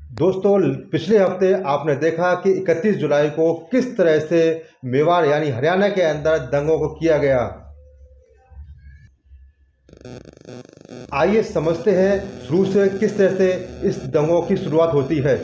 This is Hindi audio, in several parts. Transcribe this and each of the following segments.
दोस्तों, पिछले हफ्ते आपने देखा कि 31 जुलाई को किस तरह से मेवाड़ यानी हरियाणा के अंदर दंगों को किया गया। आइए समझते हैं शुरू से किस तरह से इस दंगों की शुरुआत होती है।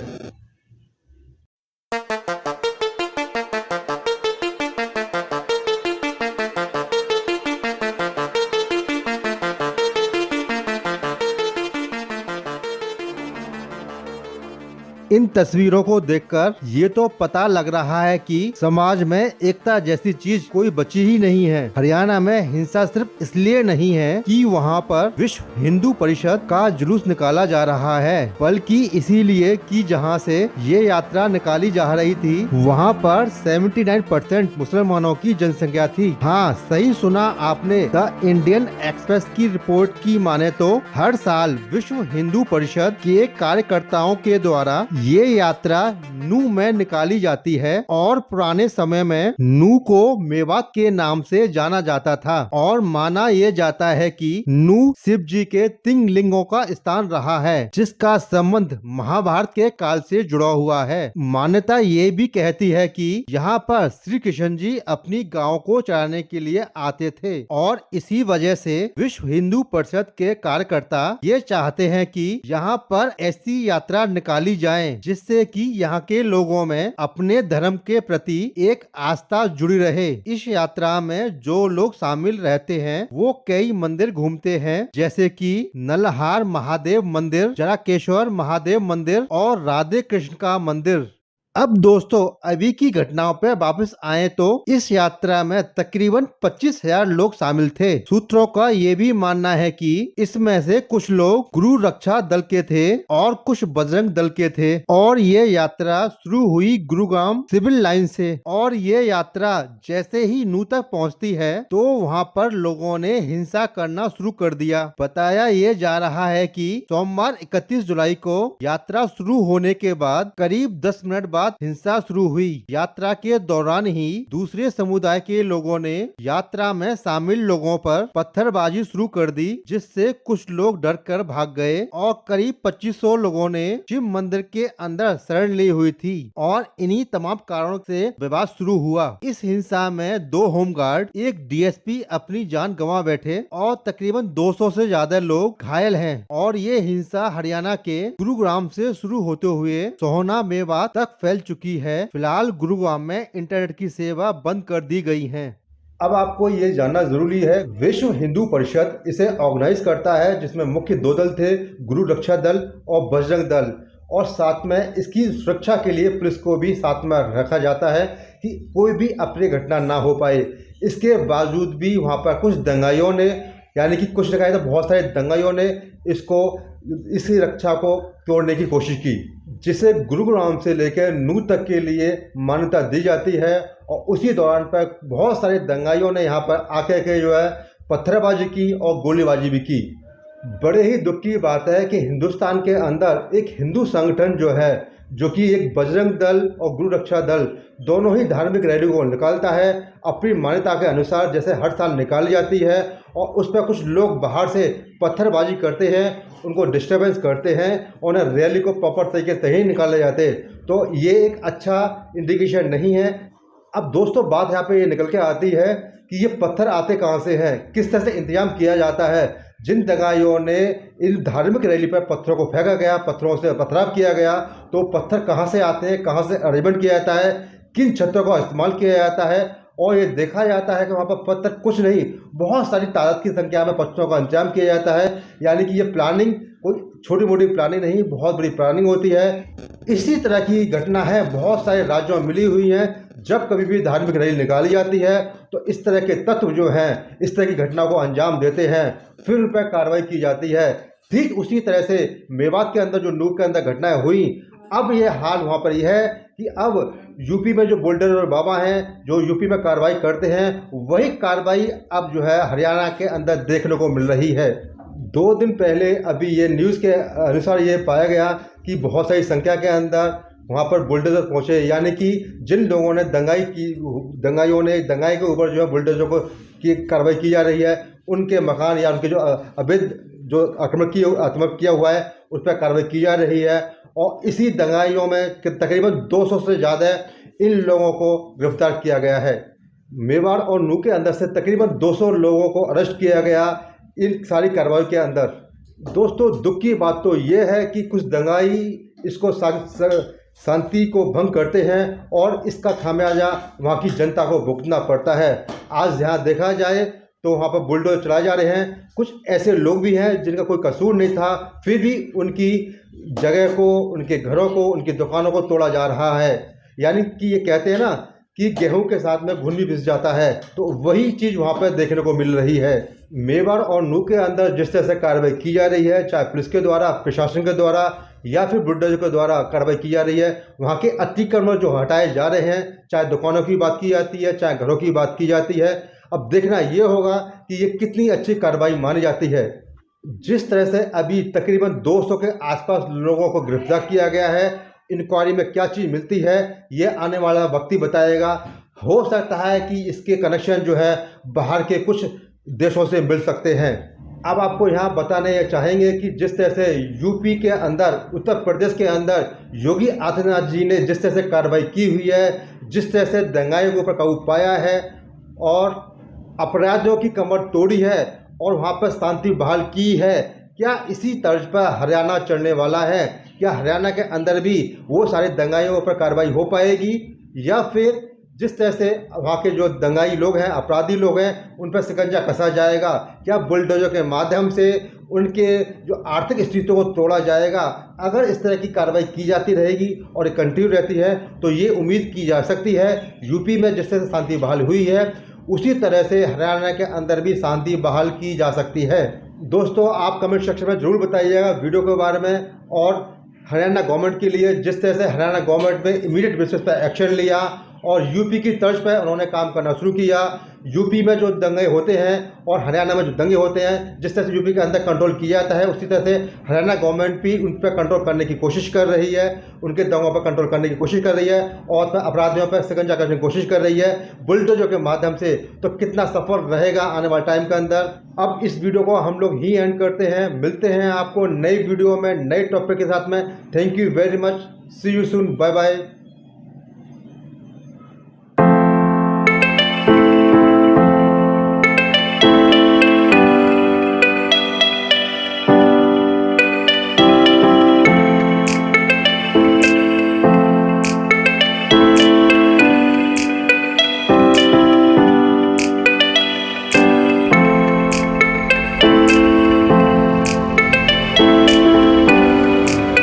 इन तस्वीरों को देखकर ये तो पता लग रहा है कि समाज में एकता जैसी चीज कोई बची ही नहीं है। हरियाणा में हिंसा सिर्फ इसलिए नहीं है कि वहाँ पर विश्व हिंदू परिषद का जुलूस निकाला जा रहा है, बल्कि इसीलिए कि जहाँ से ये यात्रा निकाली जा रही थी वहाँ पर 79% मुसलमानों की जनसंख्या थी। हाँ, सही सुना आपने। द इंडियन एक्सप्रेस की रिपोर्ट की माने तो हर साल विश्व हिंदू परिषद के कार्यकर्ताओं के द्वारा ये यात्रा नू में निकाली जाती है और पुराने समय में नू को मेवात के नाम से जाना जाता था और माना ये जाता है कि नू शिव जी के 3 लिंगों का स्थान रहा है, जिसका संबंध महाभारत के काल से जुड़ा हुआ है। मान्यता ये भी कहती है कि यहाँ पर श्री कृष्ण जी अपनी गायों को चराने के लिए आते थे और इसी वजह से विश्व हिंदू परिषद के कार्यकर्ता ये चाहते हैं कि यहाँ पर ऐसी यात्रा निकाली जाए जिससे कि यहाँ के लोगों में अपने धर्म के प्रति एक आस्था जुड़ी रहे। इस यात्रा में जो लोग शामिल रहते हैं वो कई मंदिर घूमते हैं, जैसे कि नलहार महादेव मंदिर, जराकेश्वर महादेव मंदिर और राधे कृष्ण का मंदिर। अब दोस्तों, अभी की घटनाओं पर वापस आए तो इस यात्रा में तकरीबन 25,000 लोग शामिल थे। सूत्रों का ये भी मानना है कि इसमें से कुछ लोग गुरु रक्षा दल के थे और कुछ बजरंग दल के थे और ये यात्रा शुरू हुई गुरुग्राम सिविल लाइन से और ये यात्रा जैसे ही नू तक पहुँचती है तो वहाँ पर लोगों ने हिंसा करना शुरू कर दिया। बताया ये जा रहा है कि सोमवार 31 जुलाई को यात्रा शुरू होने के बाद करीब 10 मिनट बाद हिंसा शुरू हुई। यात्रा के दौरान ही दूसरे समुदाय के लोगों ने यात्रा में शामिल लोगों पर पत्थरबाजी शुरू कर दी, जिससे कुछ लोग डर कर भाग गए और करीब 2500 लोगों ने शिव मंदिर के अंदर शरण ली हुई थी और इन्हीं तमाम कारणों से विवाद शुरू हुआ। इस हिंसा में 2 होमगार्ड, एक डीएसपी अपनी जान गंवा बैठे और तकरीबन 200 से ज्यादा लोग घायल हैं और ये हिंसा हरियाणा के गुरुग्राम से शुरू होते हुए सोहना मेवात तक फैल चुकी है। फिलहाल गुरुग्राम में इंटरनेट की सेवा बंद कर दी गई है। अब आपको ये जानना जरूरी है, विश्व हिंदू परिषद इसे ऑर्गेनाइज करता है, जिसमें मुख्य 2 दल थे, गुरु रक्षा दल और बजरंग दल, और साथ में इसकी सुरक्षा के लिए पुलिस को भी साथ में रखा जाता है कि कोई भी अप्रिय घटना ना हो पाए। इसके बावजूद भी वहाँ पर कुछ दंगाइयों ने, यानी कि कुछ जगह तो बहुत सारे दंगाइयों ने इसकी रक्षा को तोड़ने की कोशिश की, जिसे गुरुग्राम से लेकर नू तक के लिए मान्यता दी जाती है। और उसी दौरान पर बहुत सारे दंगाइयों ने यहाँ पर आके के जो है पत्थरबाजी की और गोलीबाजी भी की। बड़े ही दुख की बात है कि हिंदुस्तान के अंदर एक हिंदू संगठन जो है, जो कि एक बजरंग दल और गुरु रक्षा दल दोनों ही धार्मिक रैली को निकालता है अपनी मान्यता के अनुसार, जैसे हर साल निकाली जाती है, और उस पर कुछ लोग बाहर से पत्थरबाजी करते हैं, उनको डिस्टर्बेंस करते हैं, उन्हें रैली को प्रॉपर तरीके से ही निकाले जाते, तो ये एक अच्छा इंडिकेशन नहीं है। अब दोस्तों, बात यहाँ पे ये निकल के आती है कि ये पत्थर आते कहाँ से हैं, किस तरह से इंतजाम किया जाता है। जिन दंगाइयों ने इन धार्मिक रैली पर पत्थरों को फेंका गया, पत्थरों से पथराव किया गया, तो पत्थर कहाँ से आते हैं, कहाँ से अरेंजमेंट किया जाता है, किन छतों का इस्तेमाल किया जाता है, और ये देखा जाता है कि वहाँ पर पत्थर कुछ नहीं, बहुत सारी तादाद की संख्या में पत्थरों का इंतजाम किया जाता है। यानी कि ये प्लानिंग कोई छोटी मोटी प्लानिंग नहीं, बहुत बड़ी प्लानिंग होती है। इसी तरह की घटना है बहुत सारे राज्यों में मिली हुई हैं। जब कभी भी धार्मिक रैली निकाली जाती है तो इस तरह के तत्व जो हैं इस तरह की घटना को अंजाम देते हैं, फिर उन पर कार्रवाई की जाती है। ठीक उसी तरह से मेवात के अंदर जो नूह के अंदर घटनाएं हुई, अब ये हाल वहाँ पर यह है कि अब यूपी में जो बुलडोजर और बाबा हैं जो यूपी में कार्रवाई करते हैं, वही कार्रवाई अब जो है हरियाणा के अंदर देखने को मिल रही है। 2 दिन पहले अभी ये न्यूज़ के अनुसार ये पाया गया कि बहुत सारी संख्या के अंदर वहाँ पर बुलडोजर पहुँचे, यानी कि जिन लोगों ने दंगाइयों ने दंगाई के ऊपर जो है बुलडोजर को की कार्रवाई की जा रही है, उनके मकान या उनके जो अवैध जो आक्रमण किया हुआ है उस पर कार्रवाई की जा रही है। और इसी दंगाइयों में तकरीबन 200 से ज़्यादा इन लोगों को गिरफ्तार किया गया है। मेवाड़ और नूह के अंदर से तकरीबन 200 लोगों को अरेस्ट किया गया इन सारी कार्रवाई के अंदर। दोस्तों, दुख की बात तो ये है कि कुछ दंगाई इसको शांति को भंग करते हैं और इसका खामियाजा वहाँ की जनता को भुगतना पड़ता है। आज यहाँ देखा जाए तो वहाँ पर बुलडोजर चलाए जा रहे हैं। कुछ ऐसे लोग भी हैं जिनका कोई कसूर नहीं था, फिर भी उनकी जगह को, उनके घरों को, उनकी दुकानों को तोड़ा जा रहा है। यानी कि ये कहते हैं ना कि गेहूं के साथ में घुन भी पिस जाता है, तो वही चीज़ वहाँ पर देखने को मिल रही है। मेवाड़ और नूह के अंदर जिस तरह से कार्रवाई की जा रही है, चाहे पुलिस के द्वारा, प्रशासन के द्वारा या फिर बुलडोजर के द्वारा कार्रवाई की जा रही है, वहाँ के अतिक्रमण जो हटाए जा रहे हैं, चाहे दुकानों की बात की जाती है, चाहे घरों की बात की जाती है, अब देखना ये होगा कि ये कितनी अच्छी कार्रवाई मानी जाती है। जिस तरह से अभी तकरीबन 200 के आसपास लोगों को गिरफ्तार किया गया है, इंक्वायरी में क्या चीज़ मिलती है ये आने वाला वक्त ही बताएगा। हो सकता है कि इसके कनेक्शन जो है बाहर के कुछ देशों से मिल सकते हैं। अब आपको यहाँ बताने चाहेंगे कि जिस तरह से यूपी के अंदर, उत्तर प्रदेश के अंदर योगी आदित्यनाथ जी ने जिस तरह से कार्रवाई की हुई है, जिस तरह से दंगाइयों के ऊपर काबू पाया है और अपराधियों की कमर तोड़ी है और वहाँ पर शांति बहाल की है, क्या इसी तर्ज पर हरियाणा चलने वाला है? क्या हरियाणा के अंदर भी वो सारे दंगाइयों पर कार्रवाई हो पाएगी, या फिर जिस तरह से वहाँ के जो दंगाई लोग हैं, अपराधी लोग हैं, उन पर शिकंजा कसा जाएगा? क्या बुलडोजर के माध्यम से उनके जो आर्थिक स्थितियों को तोड़ा जाएगा? अगर इस तरह की कार्रवाई की जाती रहेगी और ये कंटिन्यू रहती है तो ये उम्मीद की जा सकती है यूपी में जिस तरह से शांति बहाल हुई है, उसी तरह से हरियाणा के अंदर भी शांति बहाल की जा सकती है। दोस्तों, आप कमेंट सेक्शन में ज़रूर बताइएगा वीडियो के बारे में, और हरियाणा गवर्नमेंट के लिए जिस तरह से हरियाणा गवर्नमेंट ने इमीडिएट बेसिस पर एक्शन लिया और यूपी की तर्ज पर उन्होंने काम करना शुरू किया। यूपी में जो दंगे होते हैं और हरियाणा में जो दंगे होते हैं, जिस तरह से यूपी के अंदर कंट्रोल किया जाता है, उसी तरह से हरियाणा गवर्नमेंट भी उन पर कंट्रोल करने की कोशिश कर रही है, उनके दंगों पर कंट्रोल करने की कोशिश कर रही है और अपराधियों पर शिकंजा करने की कोशिश कर रही है बुलडोजर के माध्यम से। तो कितना सफल रहेगा आने वाले टाइम के अंदर। अब इस वीडियो को हम लोग ही एंड करते हैं। मिलते हैं आपको नई वीडियो में नए टॉपिक के साथ में। Thank you very much. See you soon. Bye bye.